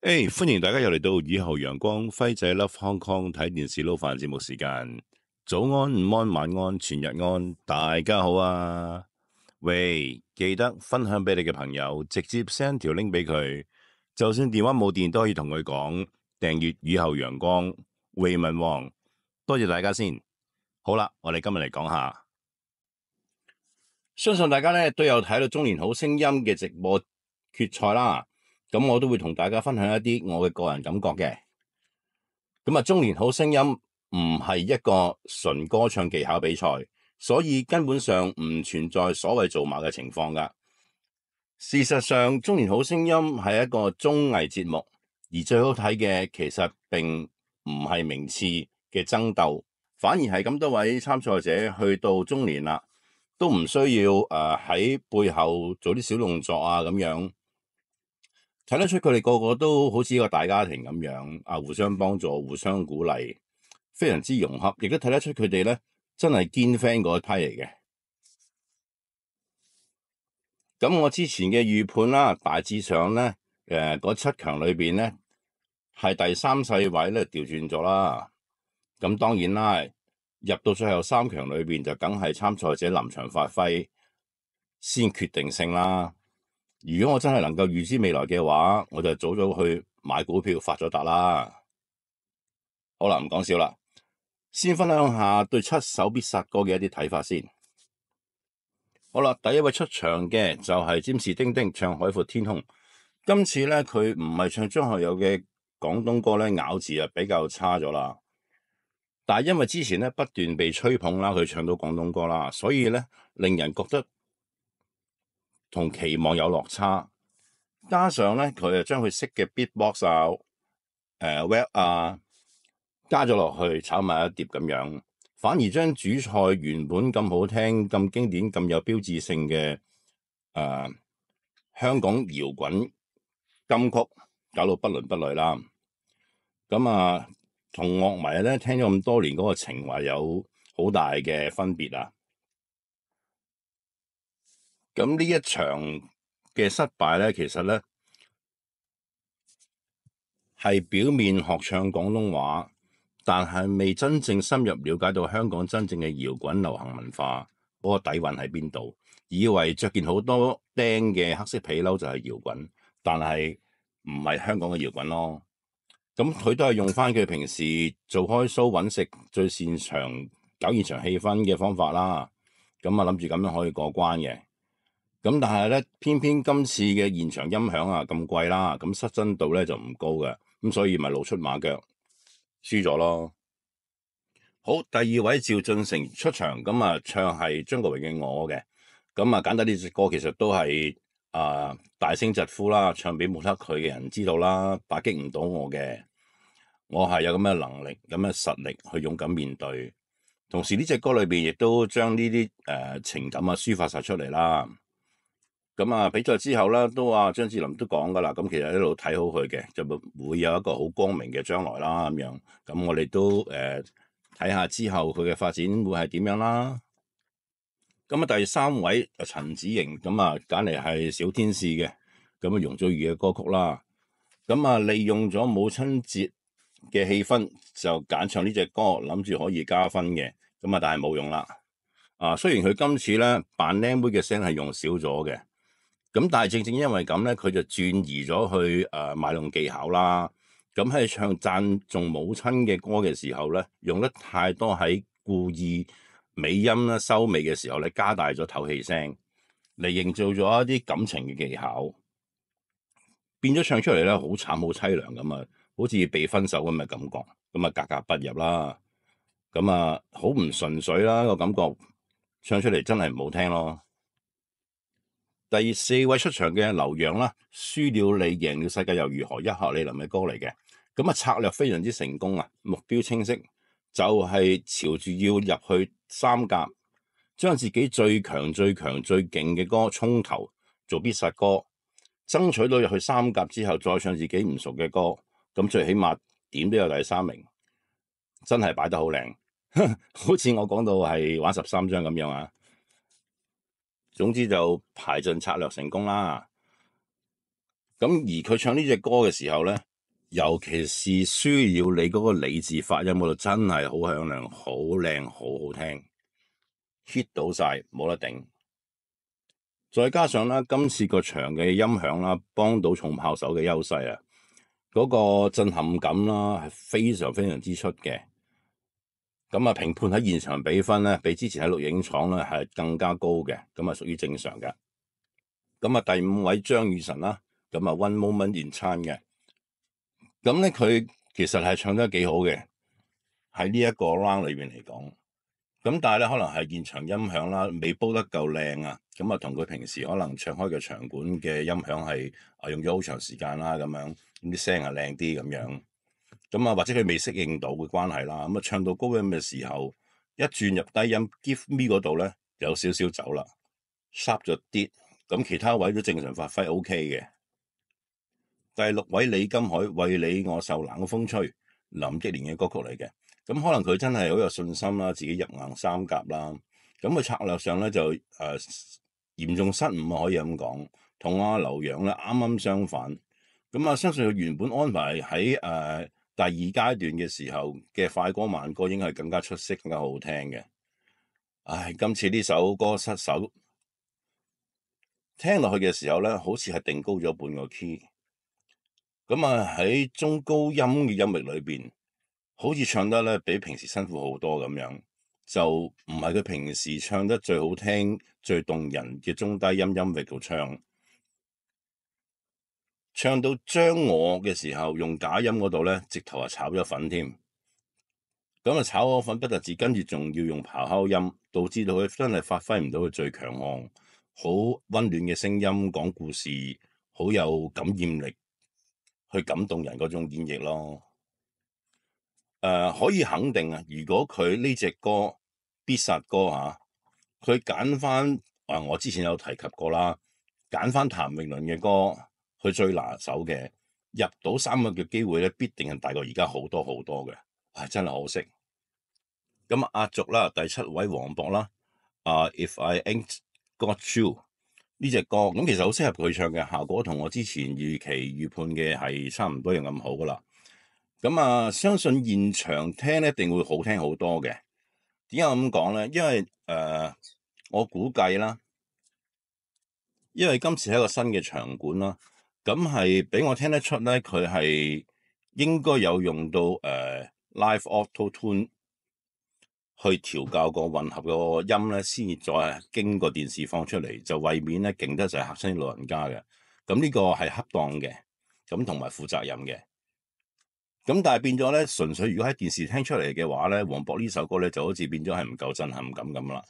歡迎大家又嚟到以後陽光輝仔 Love Hong Kong 睇電視撈飯節目時間。早安、午安、晚安、全日安，大家好啊！喂，記得分享俾你嘅朋友，直接 send 條 link 俾佢，就算電話冇電都可以同佢講訂閱以後陽光惠民王。多謝大家先。好啦，我哋今日嚟講下，相信大家咧都有睇到中年好聲音嘅直播決賽啦。咁我都會同大家分享一啲我嘅個人感覺嘅。咁中年好聲音唔係一個純歌唱技巧比賽，所以根本上唔存在所謂做馬嘅情況噶。事實上，中年好聲音係一個綜藝節目，而最好睇嘅其實並唔係名次嘅爭鬥，反而係咁多位參賽者去到中年啦，都唔需要喺背後做啲小動作啊咁樣。睇得出佢哋個個都好似一個大家庭咁樣，互相幫助、互相鼓勵，非常之融洽，亦都睇得出佢哋咧真係堅 friend 嗰一批嚟嘅。咁我之前嘅預判啦，大致上咧，嗰7強裏邊咧係第3、4位咧調轉咗啦。咁當然啦，入到最後3強裏邊就梗係參賽者臨場發揮先決定性啦。如果我真係能夠預知未來嘅話，我就早早去買股票發咗達啦。好啦，唔講笑啦，先分享下對7首必殺歌嘅一啲睇法先。好啦，第一位出場嘅就係詹士丁丁唱《海闊天空》。今次咧佢唔係唱張學友嘅廣東歌咧，咬字啊比較差咗啦。但係因為之前咧不斷被吹捧啦，佢唱到廣東歌啦，所以咧令人覺得同期望有落差，加上咧佢就將佢識嘅 beatbox rap 加咗落去炒埋一碟咁樣，反而將主菜原本咁好聽、咁經典、咁有標誌性嘅香港搖滾金曲搞到不倫不類啦。咁同樂迷咧聽咗咁多年嗰個情懷有好大嘅分別啊！咁呢一場嘅失敗咧，其實咧係表面學唱廣東話，但係未真正深入了解到香港真正嘅搖滾流行文化嗰個底蘊喺邊度，以為着件好多釘嘅黑色皮褸就係搖滾，但係唔係香港嘅搖滾咯。咁佢都係用翻佢平時做開 show 揾食最擅長搞現場氣氛嘅方法啦。咁諗住咁樣可以過關嘅。咁但係咧，偏偏今次嘅現場音響咁貴啦，咁失真度咧就唔高嘅，咁所以咪露出馬腳，輸咗咯。好，第2位趙俊成出場，咁唱係張國榮嘅我嘅，咁簡單呢隻歌其實都係大聲疾呼啦，唱俾冇得佢嘅人知道啦，打擊唔到我嘅，我係有咁嘅能力、咁嘅實力去勇敢面對。同時呢隻歌裏邊亦都將呢啲情感抒發晒出嚟啦。咁比賽之後咧，都張智霖都講噶啦，咁其實一路睇好佢嘅，就會有一個好光明嘅將來啦咁樣。咁我哋都睇下之後佢嘅發展會係點樣啦。咁第3位陳子瑩，咁揀嚟係小天使嘅，咁容祖兒嘅歌曲啦。咁利用咗母親節嘅氣氛，就揀唱呢隻歌，諗住可以加分嘅，咁但係冇用啦。雖然佢今次咧扮靚妹嘅聲係用少咗嘅。咁但係正正因為咁咧，佢就轉移咗去賣弄技巧啦。咁喺唱讚頌母親嘅歌嘅時候咧，用得太多喺故意尾音啦、收尾嘅時候咧，加大咗唞氣聲嚟營造咗一啲感情嘅技巧，變咗唱出嚟咧好慘好凄涼咁啊，好似被分手咁嘅感覺，咁格格不入啦。咁好唔純粹啦個感覺，唱出嚟真係唔好聽咯。第4位出場嘅劉洋啦，輸了你贏了世界又如何，一客李林嘅歌嚟嘅。咁策略非常之成功啊，目標清晰，就係朝住要入去3甲，將自己最強最強最勁嘅歌衝頭做必殺歌，爭取到入去3甲之後再唱自己唔熟嘅歌，咁最起碼點都有第3名，真係擺得好靚，好似我講到係玩13張咁樣啊。總之就排盡策略成功啦。咁而佢唱呢隻歌嘅時候咧，尤其是需要你嗰個理字發音嗰度，真係好響亮、好靚、好好聽，hit 到晒，冇得頂。再加上啦，今次個場嘅音響啦，幫到重炮手嘅優勢啊，嗰個震撼感啦係非常非常之出嘅。咁啊，評判喺現場俾分咧，比之前喺錄影廠咧係更加高嘅，咁啊屬於正常嘅。咁啊，第五位張雨晨啦，咁啊 One Moment in Time嘅，咁咧佢其實係唱得幾好嘅，喺呢一個 round 裏邊嚟講。咁但係咧，可能係現場音響啦，未煲得夠靚啊，咁啊同佢平時可能唱開嘅場館嘅音響係用咗好長時間啦，咁樣咁啲聲係靚啲咁樣。咁啊，或者佢未適應到嘅關係啦，咁啊唱到高音嘅時候，一轉入低音 Give Me 嗰度咧，有少少走啦，sharp 咗啲，咁其他位都正常發揮 OK 嘅。第六位李金海，為你我受冷風吹，林憶蓮嘅歌曲嚟嘅，咁可能佢真係好有信心啦，自己入硬三甲啦，咁佢策略上咧就嚴重失誤啊，可以咁講，同阿劉洋咧啱啱相反。咁啊，相信佢原本安排喺第二階段嘅時候嘅快歌慢歌應該係更加出色、更加好聽嘅。唉，今次呢首歌失手，聽落去嘅時候咧，好似係定高咗半個 key。咁啊喺中高音嘅音域裏邊，好似唱得咧比平時辛苦好多咁樣，就唔係佢平時唱得最好聽、最動人嘅中低音域度唱。唱到將我嘅時候，用假音嗰度咧，直頭係炒咗粉添。咁啊，炒咗粉不特止，跟住仲要用咆哮音，導致到佢真係發揮唔到佢最強項，好溫暖嘅聲音講故事，好有感染力，去感動人嗰種演繹咯。可以肯定啊，如果佢呢隻歌必殺歌嚇，佢揀翻我之前有提及過啦，揀翻譚詠麟嘅歌，佢最拿手嘅入到3個嘅機會咧，必定係大過而家好多好多嘅，係真係可惜。咁壓軸啦，第7位黃渤啦，If I Ain't Got You 呢隻歌，咁其實好適合佢唱嘅，效果同我之前預判嘅係差唔多樣咁好噶啦。咁啊，相信現場聽一定會好聽好多嘅。點解咁講咧？因為我估計啦，因為今次係一個新嘅場館啦，咁係俾我聽得出咧，佢係應該有用到Live Auto Tune 去調校個混合個音咧，先至再經過電視放出嚟，就為免咧勁得就係嚇親老人家嘅。咁呢個係恰當嘅，咁同埋負責任嘅。咁但係變咗咧，純粹如果喺電視聽出嚟嘅話咧，黃渤呢首歌咧就好似變咗係唔夠震撼感咁啦。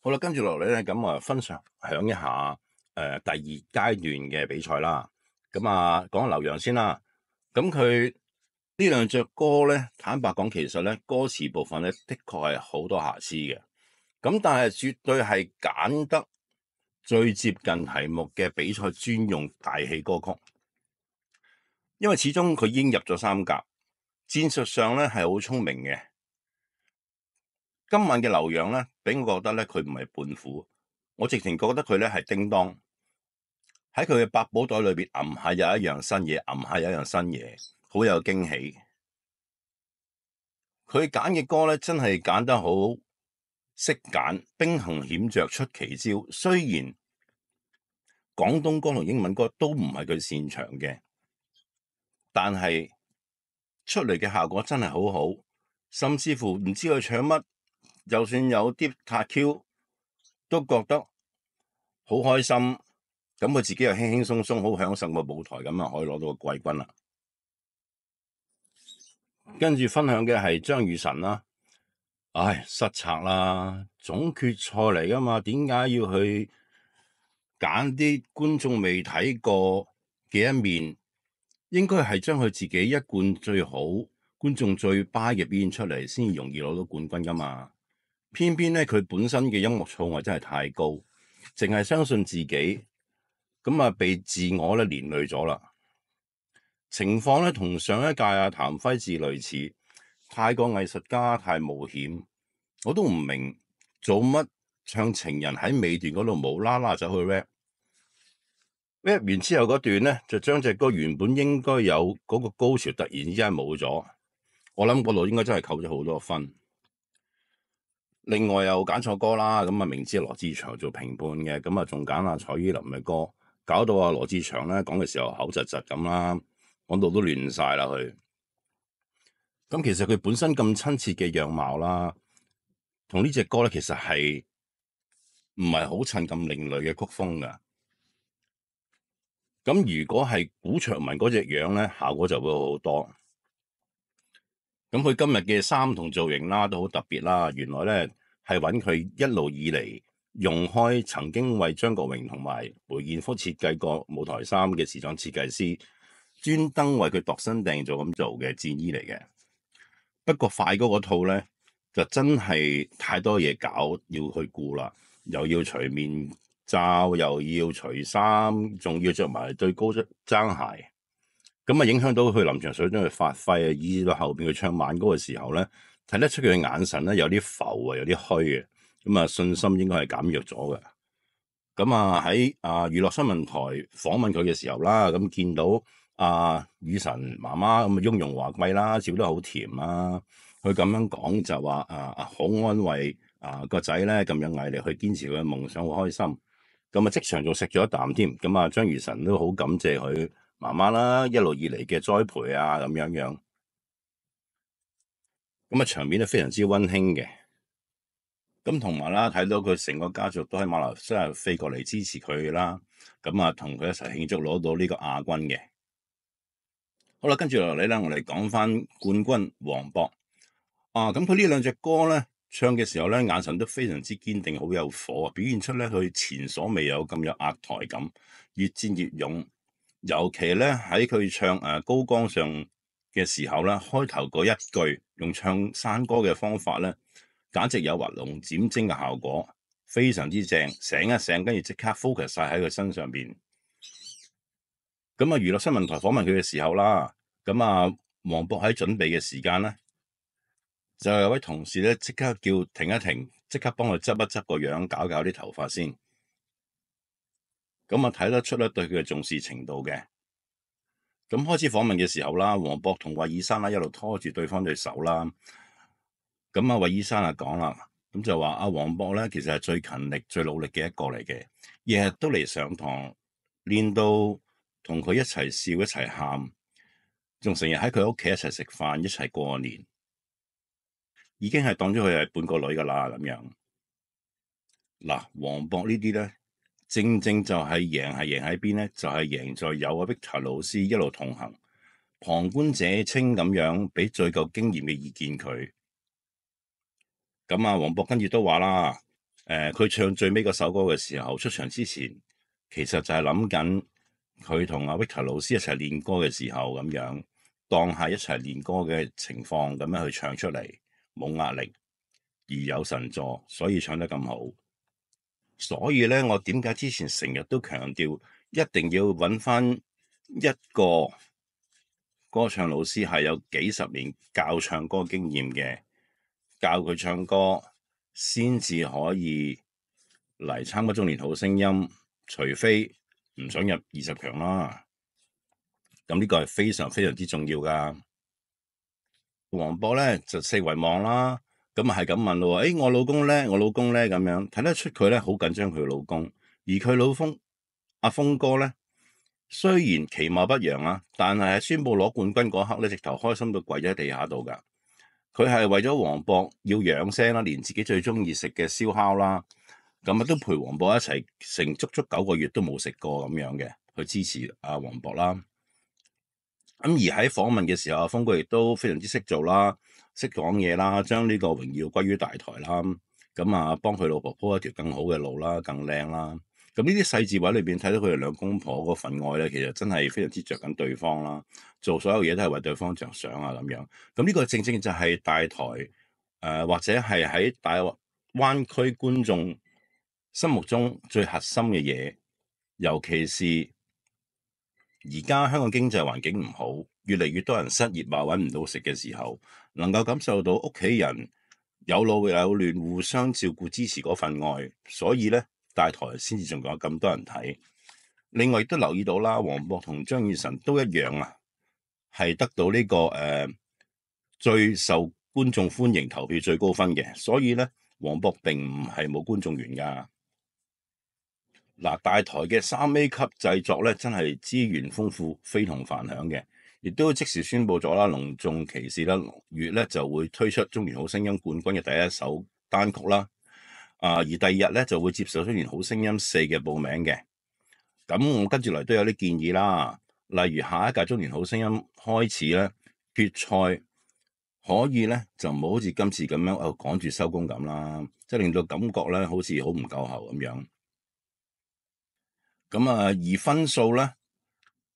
好啦，跟住落嚟咧，咁啊分享一下第2階段嘅比賽啦。咁啊講下劉洋先啦。咁佢呢兩隻歌咧，坦白講，其實咧歌詞部分咧的確係好多瑕疵嘅。咁但係絕對係揀得最接近題目嘅比賽專用大戲歌曲。因為始終佢已經入咗3甲，戰術上咧係好聰明嘅。今晚嘅劉洋咧，俾我覺得咧佢唔係胖虎，我直情覺得佢咧係叮當。喺佢嘅百寶袋裏邊，揞下有一樣新嘢，揞下有一樣新嘢，好有驚喜。佢揀嘅歌咧，真係揀得好識揀，兵行險着出奇招。雖然廣東歌同英文歌都唔係佢擅長嘅，但係出嚟嘅效果真係好好，甚至乎唔知佢唱乜，就算有啲卡 Q 都覺得好開心。咁佢自己又輕輕鬆鬆，好享受個舞台咁啊，可以攞到個季軍啦。跟住分享嘅係張雨晨啦，失策啦，總決賽嚟噶嘛，點解要去揀啲觀眾未睇過嘅一面？應該係將佢自己一貫最好、觀眾最 buy 嘅表現出嚟，先容易攞到冠軍噶嘛。偏偏咧，佢本身嘅音樂造詣真係太高，淨係相信自己，咁啊被自我咧連累咗啦。情況咧同上一屆譚輝智類似，太過藝術家，太冒險，我都唔明做乜唱情人喺尾段嗰度無啦啦走去 rap。rap 完之後嗰段咧，就將隻歌原本應該有嗰個高潮突然之間冇咗，我諗嗰度應該真係扣咗好多分。另外又揀錯歌啦，咁啊明知係羅志祥做評判嘅，咁啊仲揀阿蔡依林嘅歌，搞到阿羅志祥咧講嘅時候口窒窒咁啦，講到都亂晒啦佢。咁其實佢本身咁親切嘅樣貌啦，同呢隻歌咧其實係唔係好襯咁另類嘅曲風噶。咁如果係古卓文嗰隻樣咧，效果就會好多。咁佢今日嘅衫同造型啦都好特別啦，原來咧係揾佢一路以嚟用開曾經為張國榮同埋梅艷芳設計過舞台衫嘅時裝設計師，專登為佢度身訂做咁做嘅戰衣嚟嘅。不過快歌嗰套咧就真係太多嘢搞要去顧啦，又要除面罩，又要除衫，仲要着埋對高踭鞋。咁啊，影響到佢臨場水準去發揮啊！以至到後邊佢唱慢歌嘅時候咧，睇得出佢嘅眼神咧有啲浮啊，有啲虛嘅。咁啊，信心應該係減弱咗嘅。咁啊，喺娛樂新聞台訪問佢嘅時候啦，咁見到雨神媽媽咁啊，雍容華貴啦，笑得好甜啦。佢咁樣講就話好安慰個仔咧咁有毅力去堅持佢嘅夢想，好開心。咁啊，即場仲食咗一啖添。咁啊，張雨神都好感謝佢媽媽啦，一路以嚟嘅栽培啊，咁樣，咁啊場面都非常之溫馨嘅。咁同埋啦，睇到佢成個家族都喺馬來西亞飛過嚟支持佢啦，咁啊同佢一齊慶祝攞到呢個亞軍嘅。好啦，跟住落嚟咧，我哋講翻冠軍黃渤咁佢呢兩隻歌咧唱嘅時候咧，眼神都非常之堅定，好有火，表現出咧佢前所未有咁有壓台感，越戰越勇。尤其咧喺佢唱高崗上嘅時候咧，開頭嗰一句用唱山歌嘅方法咧，簡直有畫龍點睛嘅效果，非常之正，醒一醒，跟住即刻 focus 晒喺佢身上邊。咁啊，娛樂新聞台訪問佢嘅時候啦，咁啊，黃渤喺準備嘅時間咧，就有位同事咧即刻叫停一停，即刻幫佢執一執個樣，搞搞啲頭髮先。咁啊，睇得出咧對佢嘅重視程度嘅。咁開始訪問嘅時候啦，黃渤同韋爾珊一路拖住對方對手啦。咁啊，韋爾珊講啦，咁就話黃渤咧其實係最勤力、最努力嘅一個嚟嘅，日日都嚟上堂，練到同佢一齊笑、一齊喊，仲成日喺佢屋企一齊食飯、一齊過年，已經係當咗佢係半個女噶啦咁樣。嗱，黃渤呢啲咧，正正就係贏喺邊咧？就係贏在有阿 Victor 老師一路同行，旁觀者清咁樣俾最夠經驗嘅意見佢。咁黃渤跟住都話啦，佢唱最尾嗰首歌嘅時候，出場之前，其實就係諗緊佢同阿 Victor 老師一齊練歌嘅時候咁樣，當下一齊練歌嘅情況咁樣去唱出嚟，冇壓力而有神助，所以唱得咁好。所以咧，我點解之前成日都強調，一定要揾翻一個歌唱老師係有幾十年教唱歌經驗嘅，教佢唱歌先至可以嚟參加中年好聲音，除非唔想入20強啦。咁呢個係非常非常之重要噶。黃渤咧就四圍望啦。咁啊係咁問咯，我老公咧，咁樣睇得出佢咧好緊張佢老公，而佢老公阿峰哥咧，雖然其貌不揚啊，但係喺宣布攞冠軍嗰刻咧，直頭開心到跪咗喺地下度噶。佢係為咗黃渤要養聲啦，連自己最中意食嘅燒烤啦，咁啊都陪黃渤一齊成足9個月都冇食過咁樣嘅，去支持阿黃渤啦。咁而喺訪問嘅時候，阿峰哥亦都非常之識做啦，識講嘢啦，將呢個榮耀歸於大台啦。咁幫佢老婆鋪一條更好嘅路啦，更靚啦。咁呢啲細節位裏邊睇到佢哋兩公婆嗰份愛咧，其實真係非常之着緊對方啦，做所有嘢都係為對方着想啊咁樣。咁呢個正正就係大台或者係喺大灣區觀眾心目中最核心嘅嘢，尤其是而家香港經濟環境唔好，越嚟越多人失業啊，揾唔到食嘅時候，能夠感受到屋企人有老有嫩，互相照顧支持嗰份愛，所以咧大台先至仲有咁多人睇。另外亦都留意到啦，黃渤同張雨晨都一樣啊，係得到呢、最受觀眾歡迎、投票最高分嘅。所以咧，黃渤並唔係冇觀眾緣㗎。嗱，大台嘅3A 級製作咧，真係資源豐富、非同凡響嘅，亦都即時宣佈咗啦，隆重其事啦，6月咧就會推出《中年好聲音》冠軍嘅第一首單曲啦。而第二日咧就會接受《中年好聲音4》嘅報名嘅。咁我跟住嚟都有啲建議啦，例如下一屆《中年好聲音》開始咧，決賽可以咧就唔好好似今次咁樣趕住收工咁啦，即係令到感覺咧好似好唔夠喉咁樣。咁而分數咧，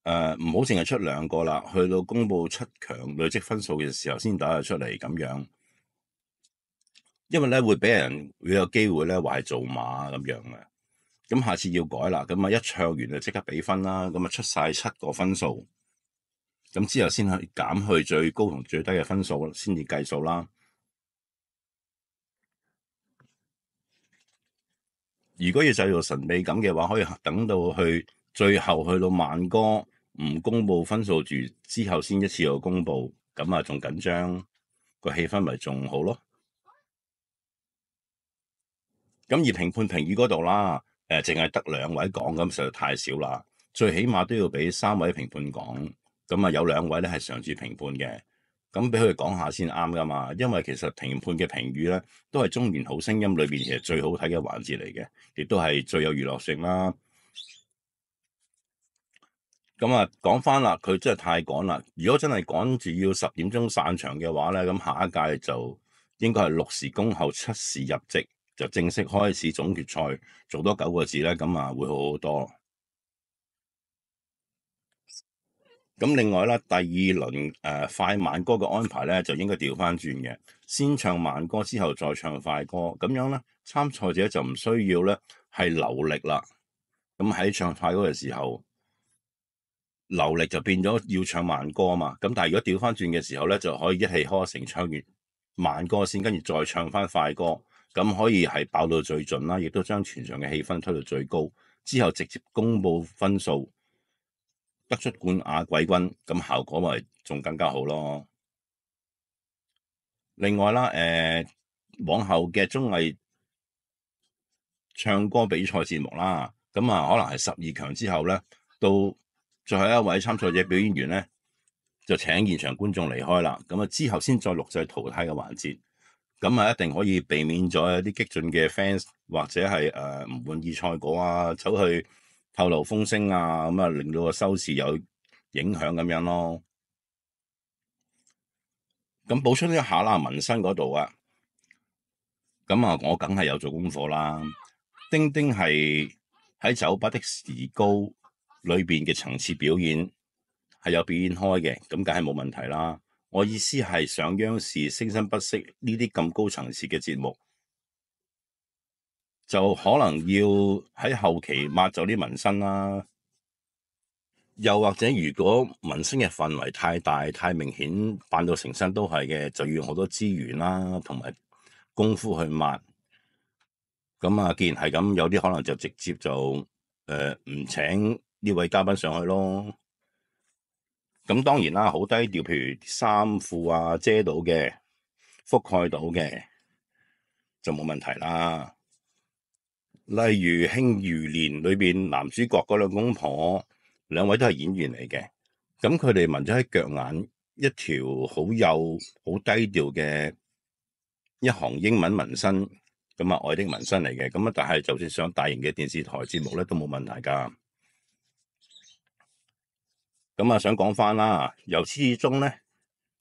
唔好淨係出2個啦，去到公佈7強累積分數嘅時候先打得出嚟咁樣，因為咧會俾人會有機會咧話係做馬咁樣嘅。咁下次要改啦，咁一唱完就即刻俾分啦，咁出晒7個分數，咁之後先去減去最高同最低嘅分數先至計數啦。如果要製造神秘感嘅話，可以等到去最後去到慢歌唔公佈分數住之後，先一次過公佈，咁仲緊張，個氣氛咪仲好咯。咁而評判評語嗰度啦，淨係得2位講，咁實在太少啦。最起碼都要俾3位評判講，咁有2位咧係常駐評判嘅，咁俾佢哋講下先啱噶嘛。因為其實評判嘅評語咧，都係中年好聲音裏邊其實最好睇嘅環節嚟嘅，亦都係最有娛樂性啦。咁講翻啦，佢真係太趕啦。如果真係趕住要10點鐘散場嘅話咧，咁下一屆就應該係6時恭候7時入席，就正式開始總決賽，做多9個字咧，咁會好好多。咁另外啦，第2輪快慢歌嘅安排咧，就應該調翻轉嘅，先唱慢歌之後再唱快歌，咁樣咧參賽者就唔需要咧係流力啦。咁喺唱快歌嘅時候，流力就變咗要唱慢歌啊嘛。咁但係如果調翻轉嘅時候咧，就可以一氣呵成唱完慢歌先，跟住再唱翻快歌，咁可以係爆到最盡啦，亦都將全場嘅氣氛推到最高，之後直接公佈分數，得出冠亞季軍，咁效果咪仲更加好咯。另外啦，往後嘅綜藝唱歌比賽節目啦，咁可能係12強之後咧，到最後一位參賽者表演完咧，就請現場觀眾離開啦。咁之後先再錄製淘汰嘅環節，咁一定可以避免咗一啲激進嘅 fans 或者係唔滿意賽果啊，走去透露風聲啊，咁令到個收視有影響咁樣咯。咁補充一下啦，紋身嗰度啊，咁我梗係有做功課啦。丁丁係喺酒吧的時高裏邊嘅層次表演係有表演開嘅，咁梗係冇問題啦。我意思係上央視聲生不息呢啲咁高層次嘅節目，就可能要喺後期抹走啲紋身啦。又或者如果紋身嘅範圍太大太明顯，扮到成身都係嘅，就要用好多資源啦，同埋功夫去抹。咁既然係咁，有啲可能就直接就唔請呢位嘉賓上去咯。咁當然啦，好低調，譬如衫褲遮到嘅、覆蓋到嘅就冇問題啦。例如《慶餘年》裏邊男主角嗰兩公婆，2位都係演員嚟嘅，咁佢哋紋咗喺腳眼一條好幼、好低調嘅一行英文紋身。愛的紋身嚟嘅，但係就算上大型嘅電視台節目咧，都冇問題噶。想講翻啦，由始至終咧，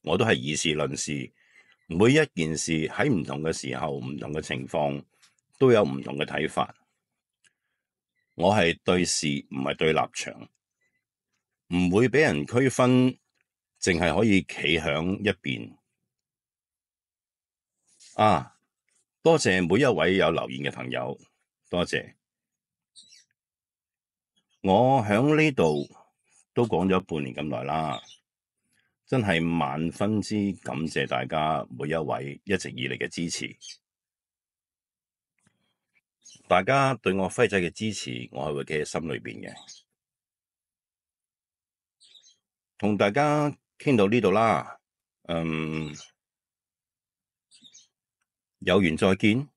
我都係以事論事，每一件事喺唔同嘅時候、唔同嘅情況都有唔同嘅睇法。我係對事，唔係對立場，唔會俾人區分，淨係可以企響一邊。多謝每一位有留言嘅朋友，多謝。我響呢度都講咗半年咁耐啦，真係萬分之感謝大家每一位一直以嚟嘅支持。大家對我輝仔嘅支持，我係會記喺心裏邊嘅。同大家傾到呢度啦，有緣再見。